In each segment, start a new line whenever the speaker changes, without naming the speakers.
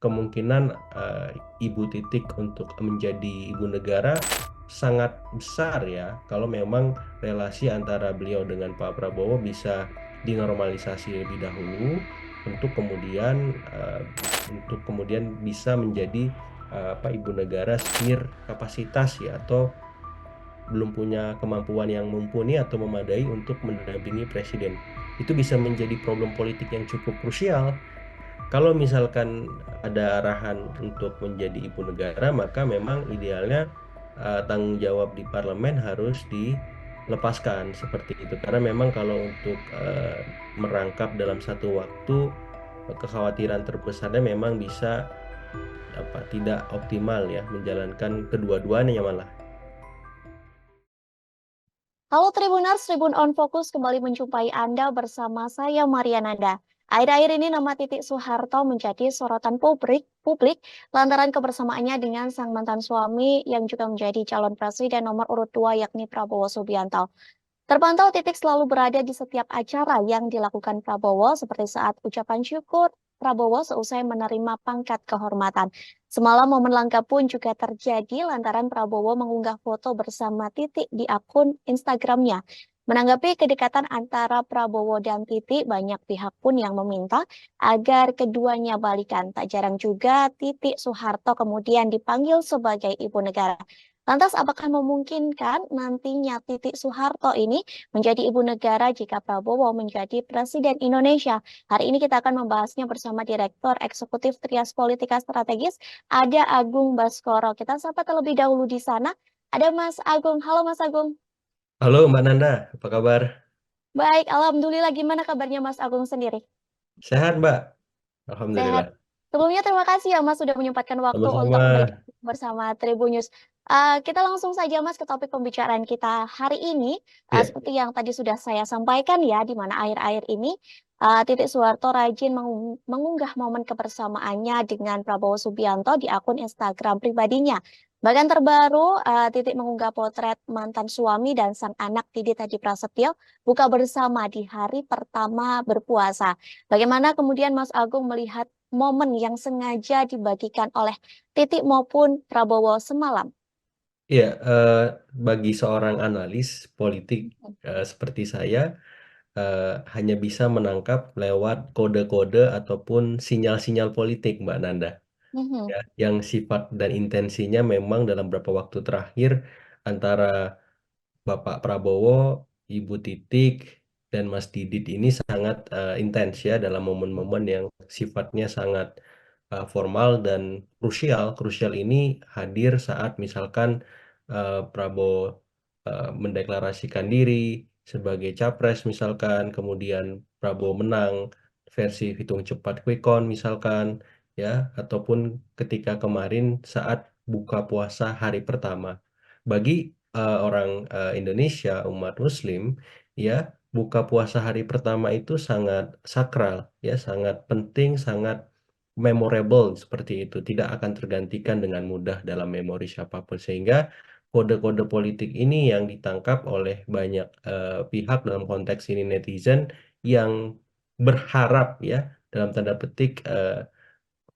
kemungkinan Ibu Titik untuk menjadi ibu negara sangat besar ya, kalau memang relasi antara beliau dengan Pak Prabowo bisa dinormalisasi lebih dahulu untuk kemudian bisa menjadi ibu negara senior kapasitas ya, atau belum punya kemampuan yang mumpuni atau memadai untuk mendampingi presiden. Itu bisa menjadi problem politik yang cukup krusial. Kalau misalkan ada arahan untuk menjadi ibu negara, maka memang idealnya tanggung jawab di parlemen harus dilepaskan seperti itu. Karena memang kalau untuk merangkap dalam satu waktu, kekhawatiran terbesarnya memang bisa tidak optimal ya menjalankan kedua-duanya malah.
Halo Tribuners, Tribun On Focus kembali menjumpai Anda bersama saya Maria Nanda. Akhir-akhir ini nama Titik Soeharto menjadi sorotan publik lantaran kebersamaannya dengan sang mantan suami yang juga menjadi calon presiden nomor urut 2 yakni Prabowo Subianto. Terpantau Titik selalu berada di setiap acara yang dilakukan Prabowo seperti saat ucapan syukur Prabowo seusai menerima pangkat kehormatan. Semalam momen langka pun juga terjadi lantaran Prabowo mengunggah foto bersama Titik di akun Instagramnya. Menanggapi kedekatan antara Prabowo dan Titik, banyak pihak pun yang meminta agar keduanya balikan. Tak jarang juga Titik Soeharto kemudian dipanggil sebagai ibu negara. Lantas, apakah memungkinkan nantinya Titik Soeharto ini menjadi ibu negara jika Prabowo menjadi presiden Indonesia? Hari ini kita akan membahasnya bersama Direktur Eksekutif Trias Politika Strategis, ada Agung Baskoro. Kita sapa terlebih dahulu di sana. Ada Mas Agung. Halo Mas Agung.
Halo Mbak Nanda, apa kabar?
Baik, Alhamdulillah. Gimana kabarnya Mas Agung sendiri?
Sehat Mbak?
Sehat.
Alhamdulillah.
Sebelumnya terima kasih ya Mas sudah menyempatkan waktu
Sama-sama.
untuk bergabung bersama Tribunnews. Kita langsung saja Mas ke topik pembicaraan kita hari ini.
Ya,
Seperti yang tadi sudah saya sampaikan ya, di mana akhir-akhir ini Titik Soeharto rajin mengunggah momen kebersamaannya dengan Prabowo Subianto di akun Instagram pribadinya. Bahkan terbaru, Titik mengunggah potret mantan suami dan sang anak Didi Tadi Prasetyo buka bersama di hari pertama berpuasa. Bagaimana kemudian Mas Agung melihat momen yang sengaja dibagikan oleh Titik maupun Prabowo semalam?
ya, bagi seorang analis politik seperti saya, eh, hanya bisa menangkap lewat kode-kode ataupun sinyal-sinyal politik, Mbak Nanda.
Mhm,
Ya, yang sifat dan intensinya memang dalam beberapa waktu terakhir antara Bapak Prabowo, Ibu Titik, dan Mas Didit ini sangat intens ya dalam momen-momen yang sifatnya sangat formal dan krusial. Krusial ini hadir saat misalkan Prabowo mendeklarasikan diri sebagai capres misalkan, kemudian Prabowo menang versi hitung cepat quick count misalkan ya, ataupun ketika kemarin saat buka puasa hari pertama. Bagi orang Indonesia, umat Muslim, ya, buka puasa hari pertama itu sangat sakral, ya, sangat penting, sangat memorable seperti itu. Tidak akan tergantikan dengan mudah dalam memori siapapun. Sehingga kode-kode politik ini yang ditangkap oleh banyak pihak dalam konteks ini netizen yang berharap ya dalam tanda petik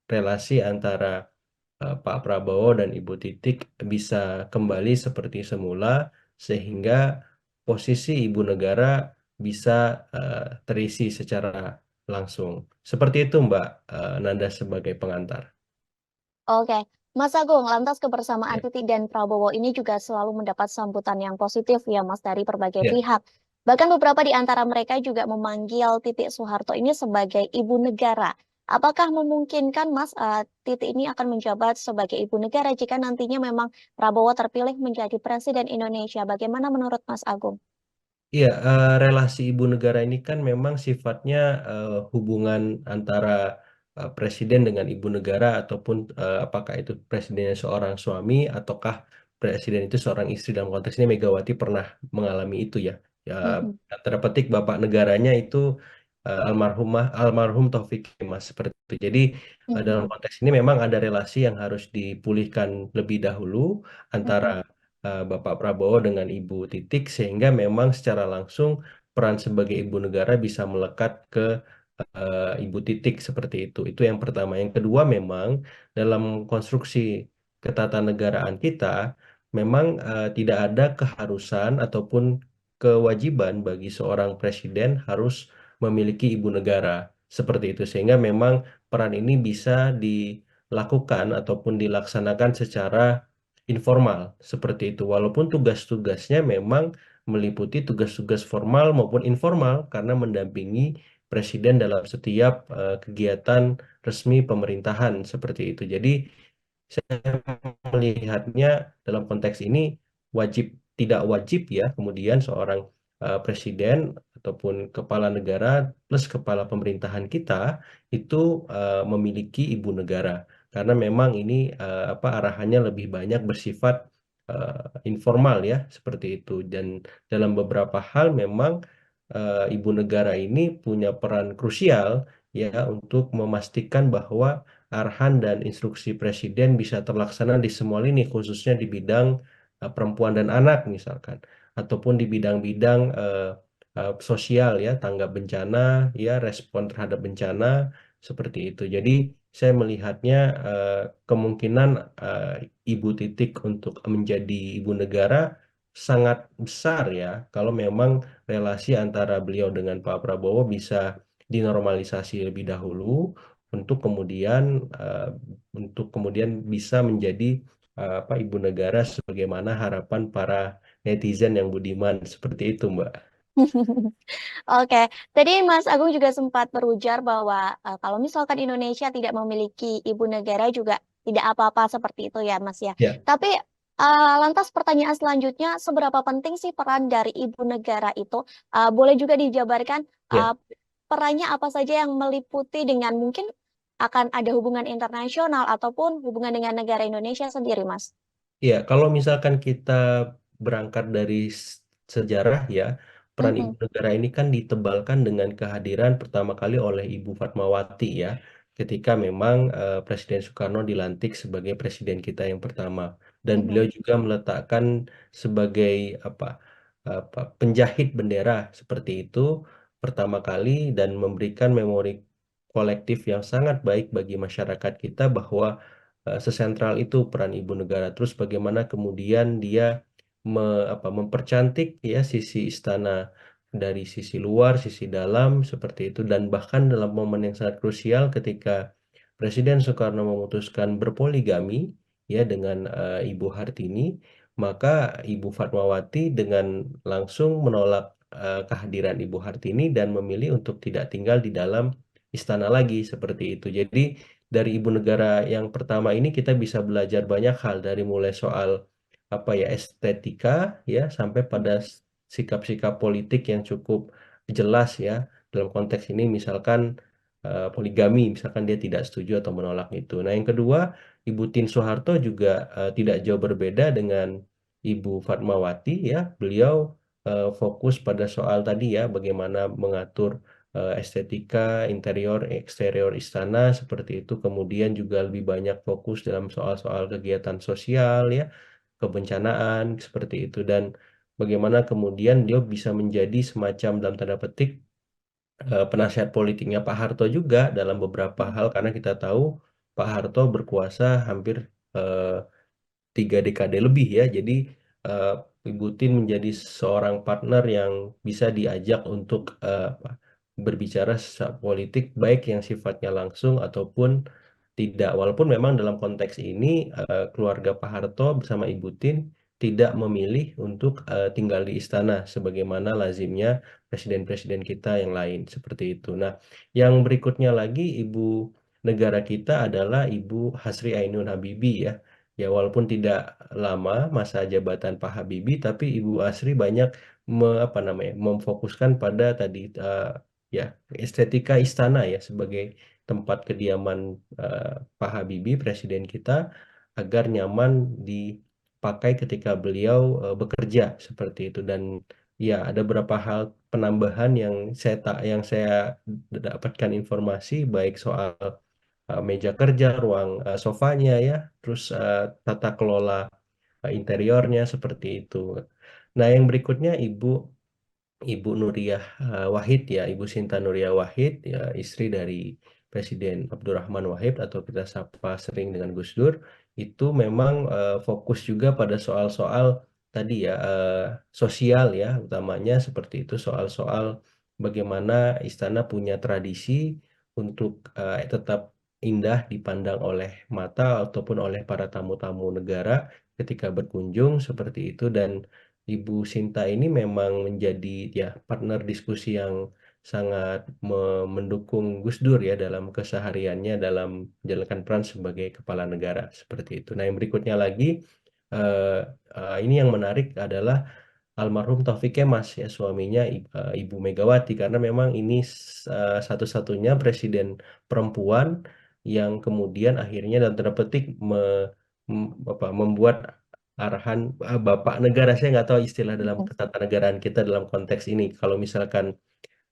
relasi antara Pak Prabowo dan Ibu Titik bisa kembali seperti semula sehingga posisi ibu negara bisa terisi secara langsung. Seperti itu Mbak Nanda sebagai pengantar.
oke. Mas Agung, lantas kebersamaan
Ya,
Titik dan Prabowo ini juga selalu mendapat sambutan yang positif ya Mas dari berbagai
ya.
pihak. Bahkan beberapa di antara mereka juga memanggil Titik Soeharto ini sebagai ibu negara. Apakah memungkinkan Mas Titik ini akan menjabat sebagai ibu negara jika nantinya memang Prabowo terpilih menjadi presiden Indonesia? Bagaimana menurut Mas Agung?
Iya, relasi ibu negara ini kan memang sifatnya hubungan antara presiden dengan ibu negara ataupun apakah itu presidennya seorang suami ataukah presiden itu seorang istri. Dalam konteks ini Megawati pernah mengalami itu ya. Ya,
Mhm,
antara petik bapak negaranya itu almarhum Taufik Kemas seperti itu. Jadi dalam
mhm,
konteks ini memang ada relasi yang harus dipulihkan lebih dahulu antara
mhm.
Bapak Prabowo dengan Ibu Titik sehingga memang secara langsung peran sebagai ibu negara bisa melekat ke Ibu Titik seperti itu. Itu yang pertama. Yang kedua memang dalam konstruksi ketatanegaraan kita memang tidak ada keharusan ataupun kewajiban bagi seorang presiden harus memiliki ibu negara seperti itu. Sehingga memang peran ini bisa dilakukan ataupun dilaksanakan secara informal seperti itu. Walaupun tugas-tugasnya memang meliputi tugas-tugas formal maupun informal karena mendampingi presiden dalam setiap kegiatan resmi pemerintahan seperti itu. Jadi saya melihatnya dalam konteks ini wajib tidak wajib ya kemudian seorang presiden ataupun kepala negara plus kepala pemerintahan kita itu memiliki ibu negara karena memang ini apa arahannya lebih banyak bersifat informal ya seperti itu dan dalam beberapa hal memang ibu negara ini punya peran krusial ya untuk memastikan bahwa arahan dan instruksi presiden bisa terlaksana di semua lini, khususnya di bidang perempuan dan anak misalkan, ataupun di bidang-bidang sosial ya, tanggap bencana, ya respon terhadap bencana seperti itu. Jadi saya melihatnya kemungkinan Ibu Titik untuk menjadi ibu negara sangat besar ya, kalau memang relasi antara beliau dengan Pak Prabowo bisa dinormalisasi lebih dahulu untuk kemudian eh, untuk kemudian bisa menjadi apa ibu negara sebagaimana harapan para netizen yang budiman seperti itu, Mbak.
Oke, tadi Mas Agung juga sempat berujar bahwa kalau misalkan Indonesia tidak memiliki ibu negara juga tidak apa-apa seperti itu ya Mas ya.
Ya,
Tapi lantas pertanyaan selanjutnya, seberapa penting sih peran dari ibu negara itu? Boleh juga dijabarkan
ya.
perannya apa saja yang meliputi dengan mungkin akan ada hubungan internasional ataupun hubungan dengan negara Indonesia sendiri, Mas?
Iya, kalau misalkan kita berangkat dari sejarah ya, peran ibu
Mm-mm,
negara ini kan ditebalkan dengan kehadiran pertama kali oleh Ibu Fatmawati ya, ketika memang Presiden Soekarno dilantik sebagai presiden kita yang pertama, dan beliau
mm-mm,
juga meletakkan sebagai apa, penjahit bendera seperti itu pertama kali dan memberikan memori kolektif yang sangat baik bagi masyarakat kita bahwa sesentral itu peran ibu negara. Terus bagaimana kemudian dia mempercantik ya sisi istana dari sisi luar, sisi dalam seperti itu dan bahkan dalam momen yang sangat krusial ketika Presiden Soekarno memutuskan berpoligami ya dengan Ibu Hartini, maka Ibu Fatmawati dengan langsung menolak kehadiran Ibu Hartini dan memilih untuk tidak tinggal di dalam istana lagi seperti itu. Jadi dari ibu negara yang pertama ini kita bisa belajar banyak hal dari mulai soal apa ya estetika ya sampai pada sikap-sikap politik yang cukup jelas ya dalam konteks ini misalkan poligami misalkan dia tidak setuju atau menolak itu. Nah, yang kedua, Ibu Tin Soeharto juga tidak jauh berbeda dengan Ibu Fatmawati ya. Beliau fokus pada soal tadi ya bagaimana mengatur estetika interior eksterior istana seperti itu kemudian juga lebih banyak fokus dalam soal-soal kegiatan sosial ya kebencanaan seperti itu dan bagaimana kemudian dia bisa menjadi semacam dalam tanda petik penasihat politiknya Pak Harto juga dalam beberapa hal karena kita tahu Pak Harto berkuasa hampir eh, 3 dekade lebih ya. Jadi eh, Ibu Tin menjadi seorang partner yang bisa diajak untuk berbicara politik baik yang sifatnya langsung ataupun tidak. Walaupun memang dalam konteks ini keluarga Pak Harto bersama Ibu Tin tidak memilih untuk tinggal di istana sebagaimana lazimnya presiden-presiden kita yang lain seperti itu. Nah, yang berikutnya lagi ibu negara kita adalah Ibu Hasri Ainun Habibie ya. Ya, walaupun tidak lama masa jabatan Pak Habibie, tapi Ibu Asri banyak apa namanya memfokuskan pada tadi ya estetika istana ya sebagai tempat kediaman eh, Pak Habibie Presiden kita agar nyaman dipakai ketika beliau bekerja seperti itu dan ya ada beberapa hal penambahan yang yang saya dapatkan informasi baik soal meja kerja, ruang sofanya ya, terus tata kelola interiornya seperti itu. Nah, yang berikutnya Ibu Ibu Nuriyah Wahid ya, Ibu Sinta Nuriyah Wahid ya, istri dari Presiden Abdurrahman Wahid atau kita sapa sering dengan Gus Dur, itu memang fokus juga pada soal-soal tadi ya, sosial ya, utamanya seperti itu, soal-soal bagaimana istana punya tradisi untuk tetap indah dipandang oleh mata ataupun oleh para tamu-tamu negara ketika berkunjung seperti itu. Dan Ibu Sinta ini memang menjadi ya partner diskusi yang sangat mendukung Gus Dur ya dalam kesehariannya dalam menjalankan peran sebagai kepala negara seperti itu. Nah, yang berikutnya lagi, eh, ini yang menarik adalah almarhum Taufik Kemas ya, suaminya Ibu Megawati, karena memang ini satu-satunya presiden perempuan yang kemudian akhirnya dalam tanda petik membuat arahan bapak negara. Saya nggak tahu istilah dalam
Mhm.
ketatanegaraan kita dalam konteks ini. Kalau misalkan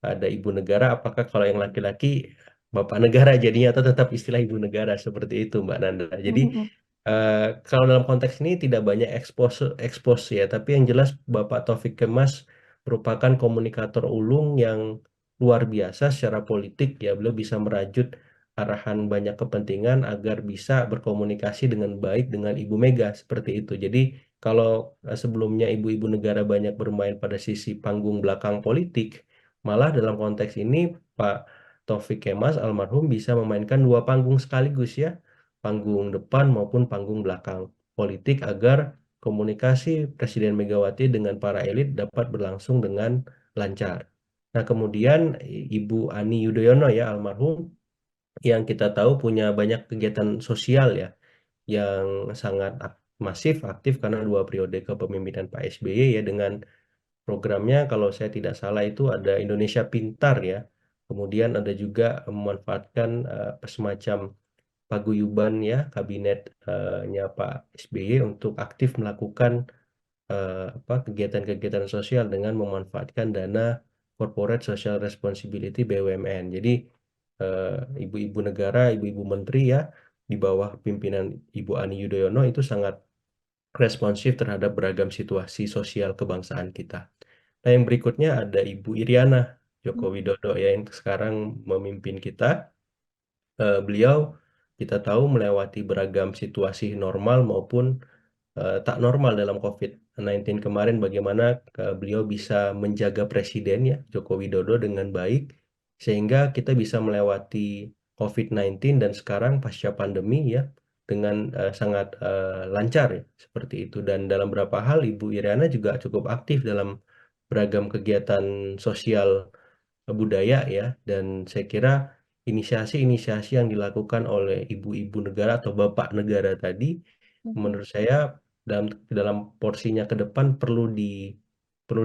ada ibu negara, apakah kalau yang laki-laki bapak negara jadinya, atau tetap istilah ibu negara seperti itu, Mbak Nanda. Jadi
Mhm.
Eh, kalau dalam konteks ini tidak banyak ekspos ya, tapi yang jelas Bapak Taufik Kemas merupakan komunikator ulung yang luar biasa secara politik ya. Beliau bisa merajut arahan banyak kepentingan agar bisa berkomunikasi dengan baik dengan Ibu Mega seperti itu. Jadi kalau sebelumnya ibu-ibu negara banyak bermain pada sisi panggung belakang politik, malah dalam konteks ini Pak Taufik Kemas almarhum bisa memainkan dua panggung sekaligus ya, panggung depan maupun panggung belakang politik, agar komunikasi Presiden Megawati dengan para elit dapat berlangsung dengan lancar. Nah, kemudian Ibu Ani Yudhoyono ya almarhum, yang kita tahu punya banyak kegiatan sosial ya, yang sangat masif, aktif karena dua periode kepemimpinan Pak SBY ya, dengan programnya kalau saya tidak salah itu ada Indonesia Pintar ya. Kemudian ada juga memanfaatkan semacam paguyuban ya kabinetnya Pak SBY untuk aktif melakukan kegiatan-kegiatan sosial dengan memanfaatkan dana Corporate Social Responsibility BUMN. Jadi eh, ibu-ibu negara, ibu-ibu menteri ya di bawah pimpinan Ibu Ani Yudhoyono itu sangat responsif terhadap beragam situasi sosial kebangsaan kita. Nah, yang berikutnya ada Ibu Iriana Joko Widodo ya, yang sekarang memimpin kita. Beliau kita tahu melewati beragam situasi normal maupun tak normal dalam COVID-19 kemarin, bagaimana beliau bisa menjaga presiden ya Joko Widodo dengan baik sehingga kita bisa melewati COVID-19 dan sekarang pasca pandemi ya dengan sangat lancar ya seperti itu. Dan dalam beberapa hal Ibu Iriana juga cukup aktif dalam beragam kegiatan sosial budaya ya, dan saya kira inisiasi-inisiasi yang dilakukan oleh ibu-ibu negara atau bapak negara tadi
Mhm.
menurut saya dalam dalam porsinya ke depan perlu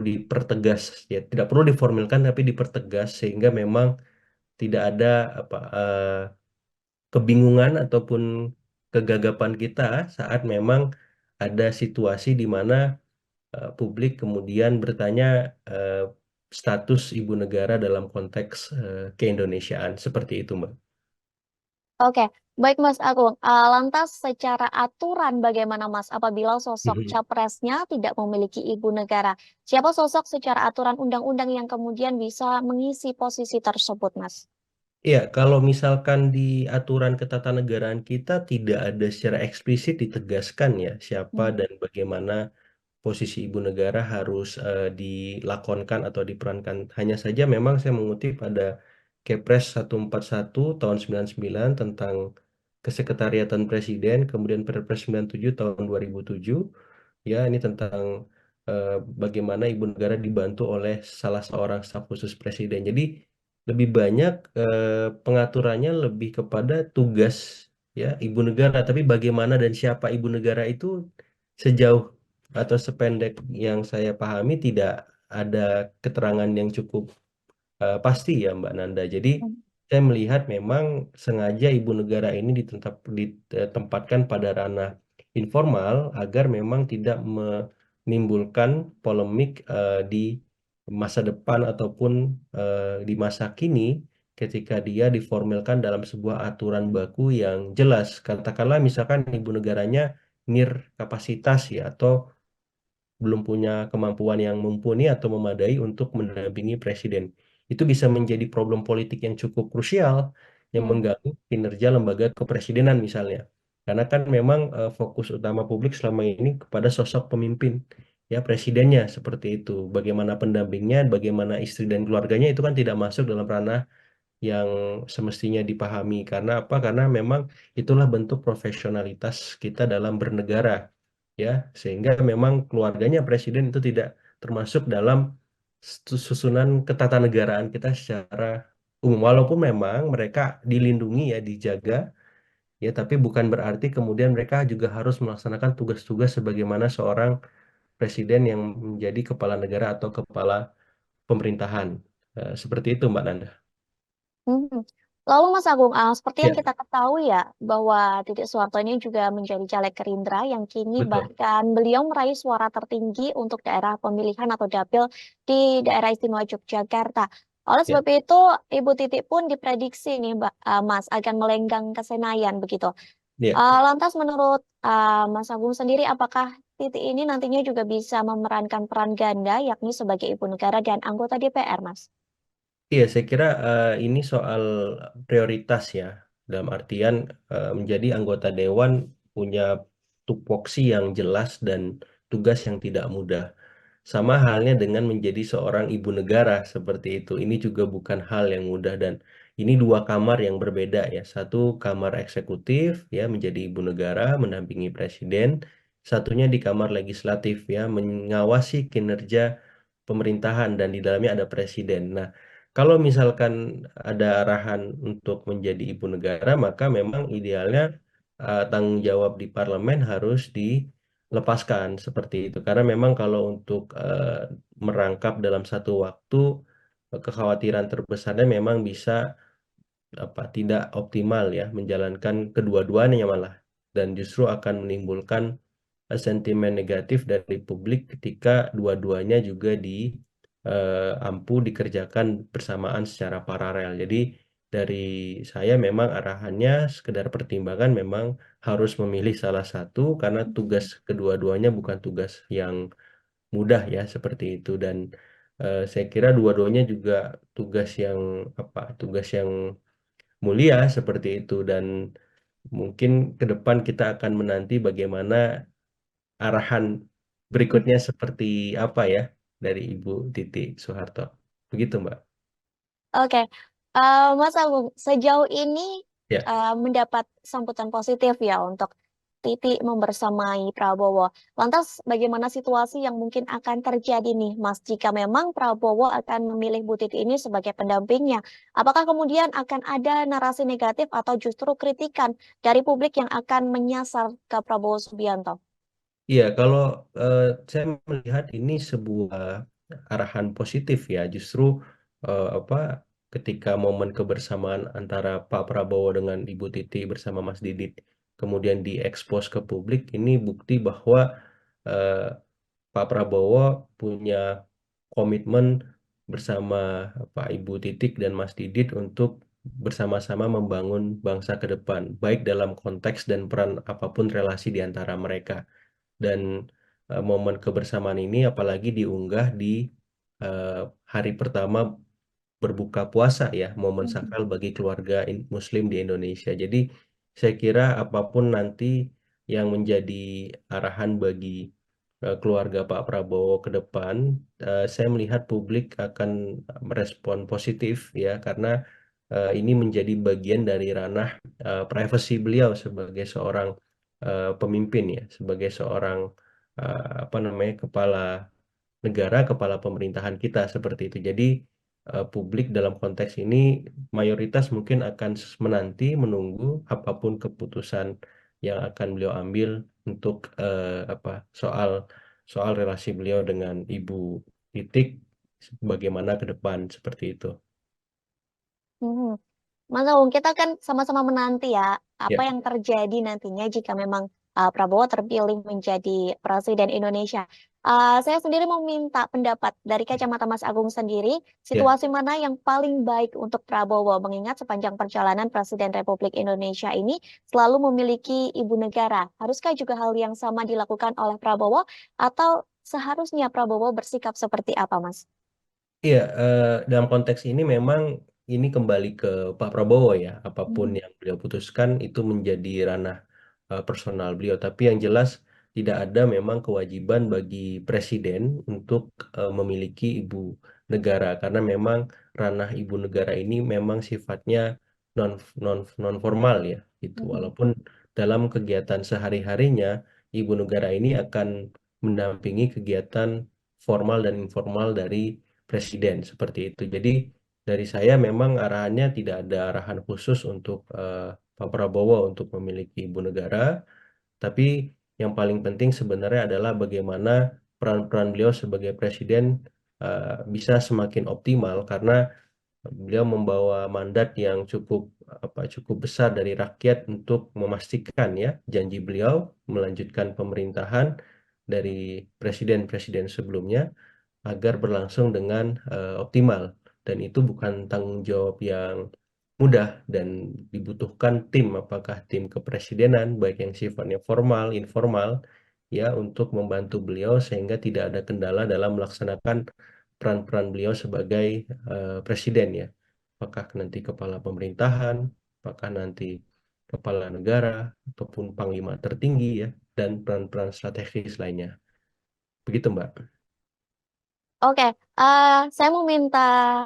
dipertegas ya, tidak perlu diformilkan tapi dipertegas sehingga memang tidak ada kebingungan ataupun kegagapan kita saat memang ada situasi di mana publik kemudian bertanya eh, status ibu negara dalam konteks keindonesiaan seperti itu, Mbak.
Oke, baik Mas Agung. Lantas secara aturan bagaimana Mas apabila sosok
Mhm.
capresnya tidak memiliki ibu negara? Siapa sosok secara aturan undang-undang yang kemudian bisa mengisi posisi tersebut, Mas?
Ya, kalau misalkan di aturan ketatanegaraan kita tidak ada secara eksplisit ditegaskan ya siapa
Hmm.
dan bagaimana posisi ibu negara harus dilakonkan atau diperankan. Hanya saja memang saya mengutip ada Kepres 141 tahun 99 tentang Kesekretariatan Presiden, kemudian Perpres 97 tahun 2007 ya, ini tentang eh, bagaimana ibu negara dibantu oleh salah seorang staf khusus presiden. Jadi lebih banyak pengaturannya lebih kepada tugas ya ibu negara, tapi bagaimana dan siapa ibu negara itu sejauh atau sependek yang saya pahami tidak ada keterangan yang cukup pasti ya Mbak Nanda. Jadi saya melihat memang sengaja ibu negara ini ditempatkan pada ranah informal agar memang tidak menimbulkan polemik di masa depan ataupun di masa kini ketika dia diformilkan dalam sebuah aturan baku yang jelas. Katakanlah misalkan ibu negaranya kapasitas ya, atau belum punya kemampuan yang mumpuni atau memadai untuk mendampingi presiden. Itu bisa menjadi problem politik yang cukup krusial yang
Hmm.
mengganggu kinerja lembaga kepresidenan misalnya. Karena kan memang fokus utama publik selama ini kepada sosok pemimpin, ya presidennya seperti itu. Bagaimana pendampingnya, bagaimana istri dan keluarganya itu kan tidak masuk dalam ranah yang semestinya dipahami. Karena apa? Karena memang itulah bentuk profesionalitas kita dalam bernegara, ya. Sehingga memang keluarganya presiden itu tidak termasuk dalam susunan ketatanegaraan kita secara umum. Walaupun memang mereka dilindungi ya, dijaga, ya, tapi bukan berarti kemudian mereka juga harus melaksanakan tugas-tugas sebagaimana seorang presiden yang menjadi kepala negara atau kepala pemerintahan. Seperti itu, Mbak Nanda.
Hmm. Lalu Mas Agung, seperti yang
Ya,
kita ketahui ya, bahwa Titik Soeharto ini juga menjadi caleg Gerindra yang kini
betul.
bahkan beliau meraih suara tertinggi untuk daerah pemilihan atau dapil di daerah istimewa Yogyakarta. Oleh
Ya,
sebab itu, Ibu Titik pun diprediksi nih, Mas, akan melenggang ke Senayan begitu.
ya.
Lantas menurut Mas Agung sendiri, apakah Titik ini nantinya juga bisa memerankan peran ganda, yakni sebagai ibu negara dan anggota DPR, Mas?
Iya, saya kira ini soal prioritas ya. Dalam artian menjadi anggota dewan punya tupoksi yang jelas dan tugas yang tidak mudah. Sama halnya dengan menjadi seorang ibu negara seperti itu. Ini juga bukan hal yang mudah dan ini dua kamar yang berbeda ya. Satu kamar eksekutif ya menjadi ibu negara mendampingi presiden, satunya di kamar legislatif ya mengawasi kinerja pemerintahan dan di dalamnya ada presiden. Nah, kalau misalkan ada arahan untuk menjadi ibu negara, maka memang idealnya tanggung jawab di parlemen harus dilepaskan seperti itu. Karena memang kalau untuk merangkap dalam satu waktu, kekhawatiran terbesarnya memang bisa tidak optimal ya menjalankan kedua-duanya malah dan justru akan menimbulkan sentimen negatif dari publik ketika dua-duanya juga ampu dikerjakan bersamaan secara paralel. Jadi dari saya memang arahannya sekedar pertimbangan memang harus memilih salah satu karena tugas kedua-duanya bukan tugas yang mudah ya seperti itu dan saya kira dua-duanya juga tugas yang mulia seperti itu dan mungkin ke depan kita akan menanti bagaimana arahan berikutnya seperti apa ya dari Ibu Titi Soeharto. Begitu, Mbak.
Oke, Mas Agung, sejauh ini
Ya,
mendapat sambutan positif ya untuk Titi membersamai Prabowo. Lantas, bagaimana situasi yang mungkin akan terjadi nih, Mas, jika memang Prabowo akan memilih Bu Titi ini sebagai pendampingnya? Apakah kemudian akan ada narasi negatif atau justru kritikan dari publik yang akan menyasar ke Prabowo Subianto?
iya kalau eh, saya melihat ini sebuah arahan positif ya, justru apa ketika momen kebersamaan antara Pak Prabowo dengan Ibu Titi bersama Mas Didit kemudian diekspos ke publik, ini bukti bahwa eh, Pak Prabowo punya komitmen bersama Pak Ibu Titik dan Mas Didit untuk bersama-sama membangun bangsa ke depan, baik dalam konteks dan peran apapun relasi di antara mereka. Dan momen kebersamaan ini apalagi diunggah di eh, hari pertama berbuka puasa ya, momen sakral bagi keluarga Muslim di Indonesia. Jadi saya kira apapun nanti yang menjadi arahan bagi keluarga Pak Prabowo ke depan, saya melihat publik akan merespon positif ya, karena ini menjadi bagian dari ranah privasi beliau sebagai seorang pemimpin ya, sebagai seorang apa namanya kepala negara, kepala pemerintahan kita seperti itu. Jadi publik dalam konteks ini mayoritas mungkin akan menanti, menunggu apapun keputusan yang akan beliau ambil untuk apa soal soal relasi beliau dengan Ibu Titik bagaimana ke depan seperti itu.
Hmm. Mas Aung, kita kan sama-sama menanti ya apa
Ya,
yang terjadi nantinya jika memang Prabowo terpilih menjadi Presiden Indonesia. Saya sendiri mau minta pendapat dari kacamata Mas Agung sendiri,
ya.
situasi mana yang paling baik untuk Prabowo, mengingat sepanjang perjalanan Presiden Republik Indonesia ini selalu memiliki ibu negara. Haruskah juga hal yang sama dilakukan oleh Prabowo, atau seharusnya Prabowo bersikap seperti apa, Mas?
Iya, dalam konteks ini memang ini kembali ke Pak Prabowo ya. Apapun
Mhm.
yang beliau putuskan itu menjadi ranah personal beliau. Tapi yang jelas tidak ada memang kewajiban bagi presiden untuk memiliki ibu negara karena memang ranah ibu negara ini memang sifatnya non non formal ya gitu.
Mhm.
Walaupun dalam kegiatan sehari-harinya ibu negara ini akan mendampingi kegiatan formal dan informal dari presiden seperti itu. Jadi dari saya memang arahannya tidak ada arahan khusus untuk Pak Prabowo untuk memiliki ibu negara, tapi yang paling penting sebenarnya adalah bagaimana peran-peran beliau sebagai presiden bisa semakin optimal karena beliau membawa mandat yang cukup besar dari rakyat untuk memastikan ya janji beliau melanjutkan pemerintahan dari presiden-presiden sebelumnya agar berlangsung dengan optimal. Dan itu bukan tanggung jawab yang mudah dan dibutuhkan tim, apakah tim kepresidenan, baik yang sifatnya formal, informal, ya untuk membantu beliau sehingga tidak ada kendala dalam melaksanakan peran-peran beliau sebagai presiden ya. Apakah nanti kepala pemerintahan, apakah nanti kepala negara, ataupun panglima tertinggi ya, dan peran-peran strategis lainnya. Begitu, Mbak.
Oke, saya mau minta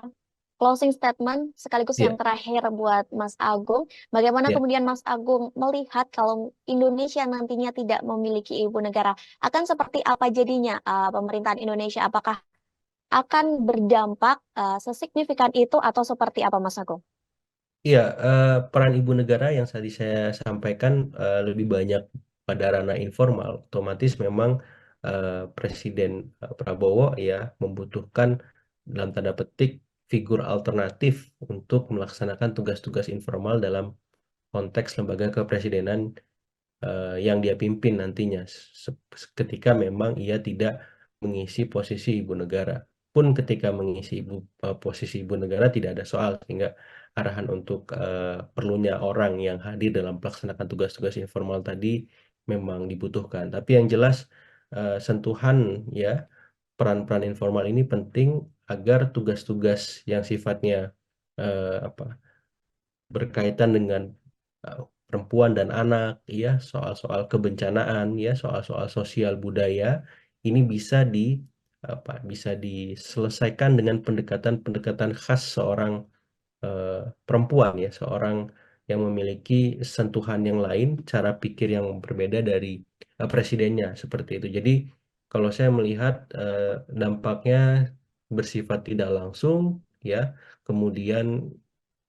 closing statement sekaligus yang
Iya,
terakhir buat Mas Agung. Bagaimana
iya.
kemudian Mas Agung melihat kalau Indonesia nantinya tidak memiliki ibu negara, akan seperti apa jadinya pemerintahan Indonesia? Apakah akan berdampak sesignifikan itu atau seperti apa, Mas Agung?
Iya, peran ibu negara yang tadi saya sampaikan lebih banyak pada ranah informal. Otomatis memang Presiden Prabowo ya membutuhkan dalam tanda petik figur alternatif untuk melaksanakan tugas-tugas informal dalam konteks lembaga kepresidenan yang dia pimpin nantinya ketika memang ia tidak mengisi posisi ibu negara. Pun ketika mengisi posisi ibu negara tidak ada soal sehingga arahan untuk perlunya orang yang hadir dalam melaksanakan tugas-tugas informal tadi memang dibutuhkan. Tapi yang jelas sentuhan ya peran-peran informal ini penting agar tugas-tugas yang sifatnya apa berkaitan dengan perempuan dan anak, ya, soal-soal kebencanaan, ya, soal-soal sosial budaya, ini bisa diselesaikan dengan pendekatan-pendekatan khas seorang perempuan, ya, seorang yang memiliki sentuhan yang lain, cara pikir yang berbeda dari presidennya, seperti itu. Jadi, kalau saya melihat dampaknya bersifat tidak langsung, ya, kemudian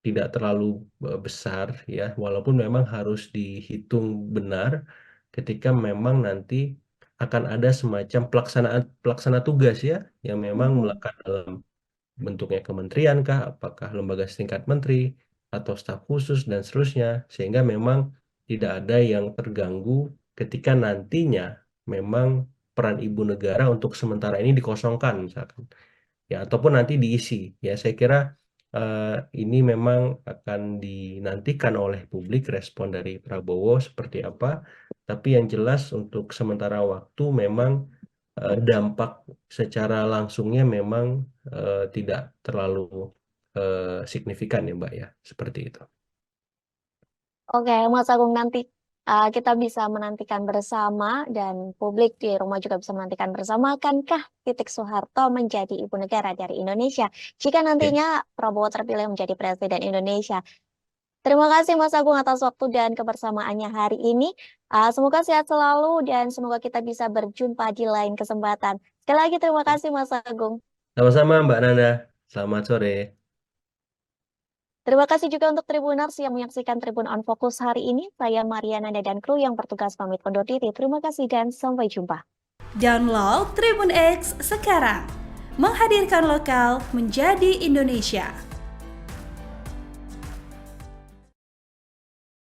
tidak terlalu besar ya, walaupun memang harus dihitung benar ketika memang nanti akan ada semacam pelaksanaan pelaksana tugas ya, yang memang
Mhm.
melekat dalam bentuknya kementerian kah, apakah lembaga setingkat menteri atau staf khusus dan seterusnya, sehingga memang tidak ada yang terganggu ketika nantinya memang peran ibu negara untuk sementara ini dikosongkan misalkan ya ataupun nanti diisi ya saya kira eh, ini memang akan dinantikan oleh publik respon dari Prabowo seperti apa tapi yang jelas untuk sementara waktu memang dampak secara langsungnya memang tidak terlalu signifikan ya Mbak ya seperti itu.
Oke, Mas Agung, nanti kita bisa menantikan bersama dan publik di rumah juga bisa menantikan bersama, akankah Titik Soeharto menjadi ibu negara dari Indonesia jika
Ya.
nantinya Prabowo terpilih menjadi presiden Indonesia? Terima kasih Mas Agung atas waktu dan kebersamaannya hari ini. Semoga sehat selalu dan semoga kita bisa berjumpa di lain kesempatan. Sekali lagi terima kasih Mas Agung.
Sama-sama Mbak Nanda, selamat sore.
Terima kasih juga untuk Tribuners yang menyaksikan Tribun On Focus hari ini. Saya Mariana dan kru yang bertugas pamit undur diri. Terima kasih dan sampai jumpa.
Download Tribun X sekarang. Menghadirkan lokal menjadi Indonesia.